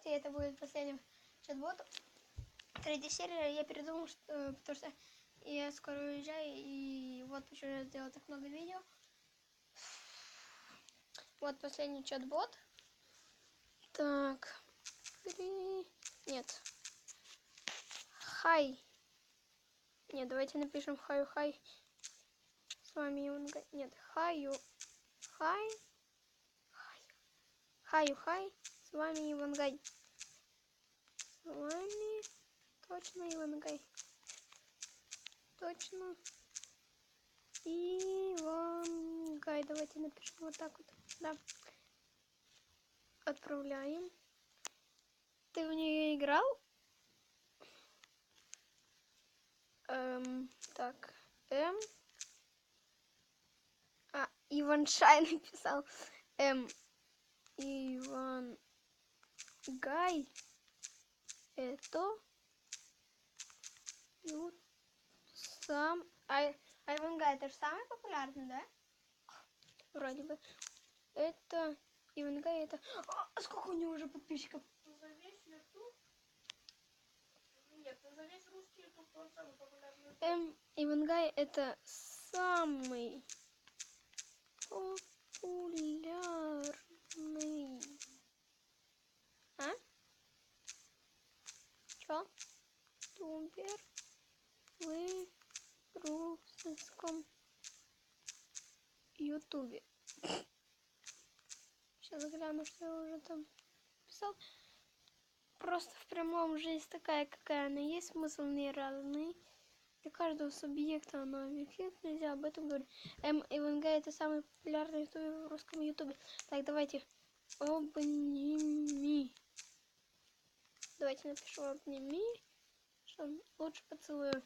ставьте, это будет последним чат-ботом. Третья серия, я передумал, что, потому что я скоро уезжаю, и вот почему я сделал так много видео. Вот последний чат-бот. Так. Нет. Хай. Нет, давайте напишем хаю-хай. С вами Ивангай. Нет, хаю. Хай. Хаю-хай. С вами Ивангай. С вами точно Ивангай. Точно. Ивангай. Давайте напишем вот так вот. Да. Отправляем. Ты в нее играл? Так. Иван Шай написал. Иван Гай. Это сам. Иван Гай, это же самый популярный, да? Вроде бы. Это Иван Гай, это. Сколько у него уже подписчиков? За весь YouTube? Нет, за весь русский YouTube он самый популярный. Иван Гай это самый популярный. А? Чё? Тумбер в русском ютубе. Сейчас гляну, что я уже там писал. Просто в прямом жизнь такая, какая она есть, смысл не разный. Для каждого субъекта она объектив, нельзя об этом говорить. Иван Гай это самый популярный ютубер в русском ютубе. Так, давайте. Обними. Давайте напишу обними. Что лучше поцелую.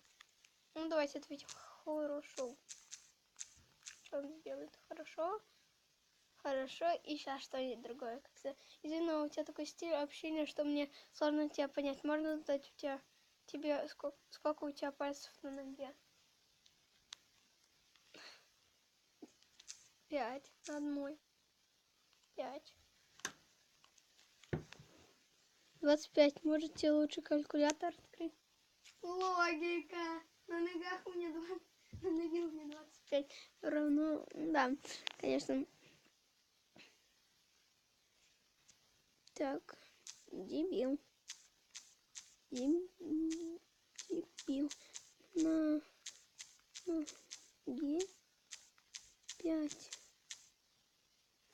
Ну, давайте ответим. Хорошо. Что он сделает? Хорошо. Хорошо. И сейчас что-нибудь другое. Извини, у тебя такой стиль общения, что мне сложно тебя понять. Можно задать тебе сколько у тебя пальцев на ноге? 5 на одной. 5. 25. Можете лучше калькулятор открыть? Логика. На ногах у меня 20. На ноге у меня 25. Равно. Да, конечно. Так. Дебил. Дебил. На ноге 5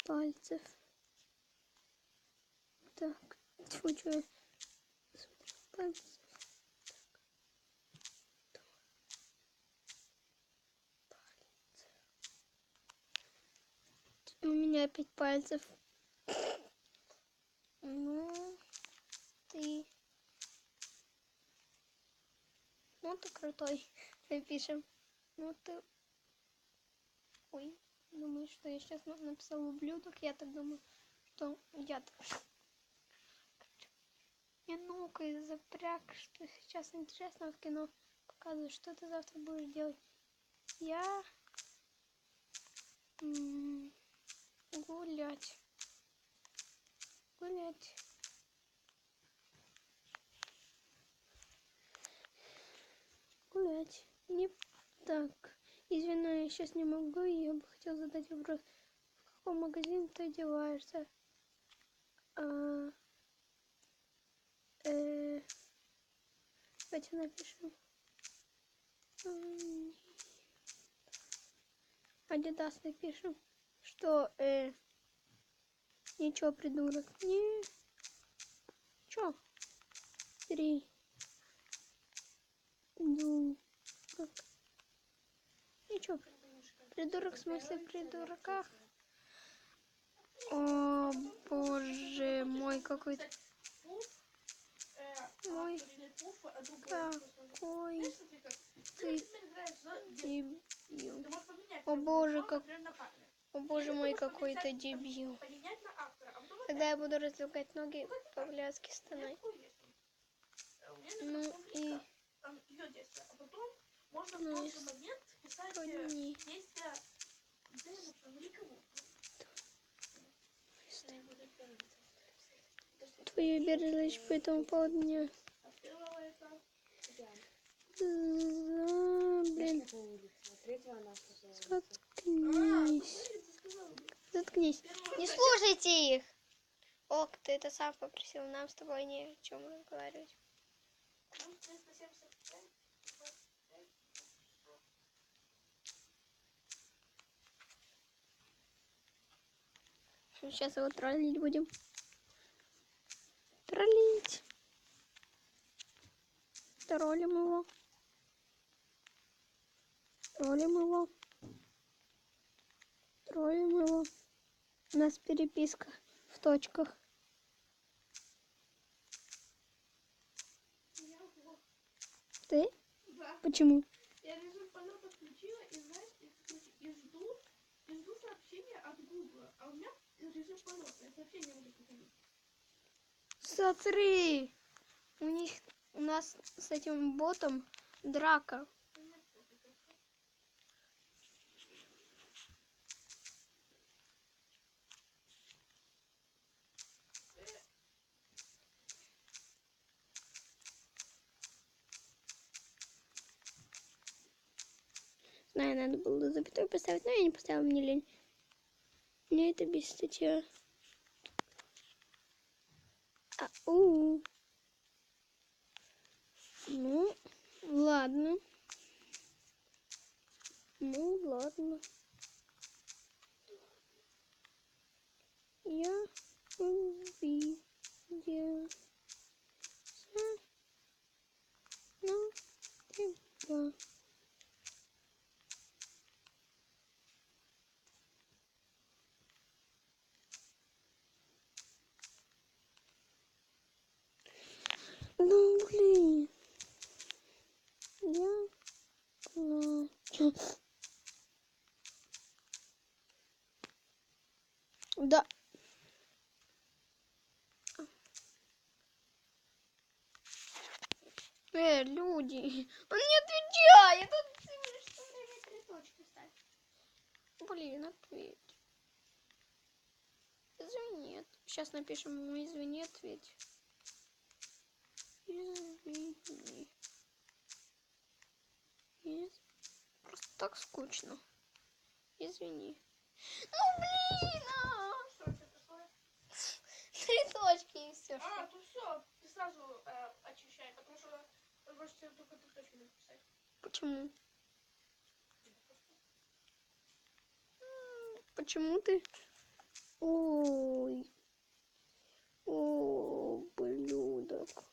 пальцев. Так. Чего? Пальцев. У меня 5 пальцев. Ну, ты крутой. Напишем. Ну, ты... Ой, думаю, что я сейчас написал ублюдок. Я так думаю, что я... Я ну-ка запряг, что сейчас интересно в кино показывают, что ты завтра будешь делать. Я гулять. Не так. Извини, я сейчас не могу, я бы хотел задать вопрос. В каком магазине ты одеваешься? Давайте напишем. Адидас напишем. Что ничего, придурок. Не. Чё? 3. Ничего. Придурок в смысле придурках. О, боже мой, какой-то... Мой какой ты дебил. О боже, О боже мой, какой ты дебил. Тогда я буду раздвигать ноги по-блядски стонать. Ну и... Ну и стонни. твою бережь по этому поводу не... А первого это... Блин, По улице, а третьего она сказала. заткнись. Ты сказала. Заткнись. Не слушайте их. Ок, ты это сам попросил. Нам с тобой не о чем разговаривать. Ну, 375. Сейчас его троллить будем. Троллить. Троллим его. Троллим его. Троллим его. У нас переписка в точках. Я вот. Ты? Да. Почему? Я режим полета включила и, знаешь, и жду сообщения от Гугла. А у меня режим полета. Я сообщение могу приходить. Смотри. У нас с этим ботом драка. Знаю, надо было запятую поставить, но я не поставила, мне лень. Мне это без статья. Ау. Ну, ладно. Ну, ладно. Я увиделся на тебя. Ну, блин. Я плачу. Да. Люди. Он не отвечает. Он всего лишь все время 3 точки ставит. Блин, ответь. Извини. Сейчас напишем ему извини, ответь. Извини. Просто так скучно. Извини. Ну блин! Что это такое? 3 точки и все. А, то все. Ты сразу очищай, потому что он может тебе только 3 точки написать. Почему? Почему ты? Ой. О, блюдок.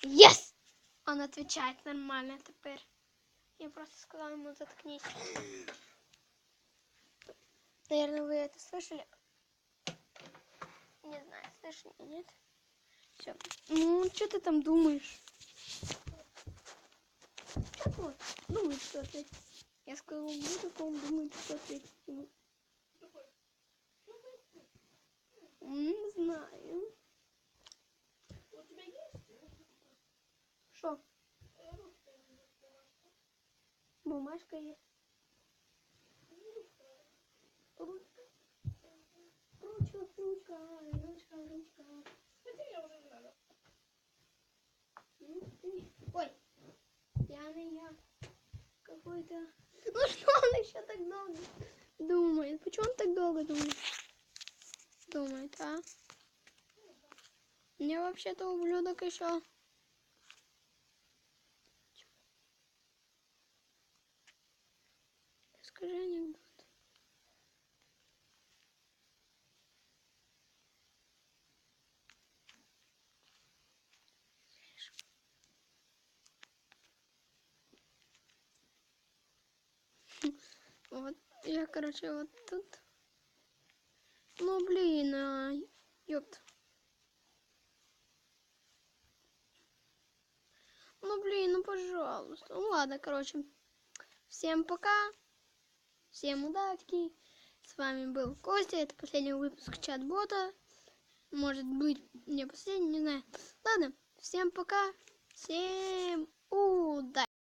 Yes! Он отвечает нормально теперь. Я просто сказала ему заткнись. Наверное, вы это слышали. Не знаю, слышали или нет. Все. Ну, что ты там думаешь? Что вот? Думает, что ответить. Я сказала, вот он думает, что ответить ему. Не знаю. У тебя есть? Что? Бумажка есть. Ручка. Ручка. Хотя я уже не надо. Ой, пьяный я какой-то. Ну что он еще так долго думает? Почему он так долго думает? Думает, а? Мне вообще-то ублюдок еще. Скажи анекдот. Вот, я, короче, вот тут. Ну, блин, ёпт. Ну, блин, ну, пожалуйста. Ну, ладно, короче. Всем пока. Всем удачи. С вами был Костя. Это последний выпуск чат-бота. Может быть, не последний, не знаю. Ладно, всем пока. Всем удачи.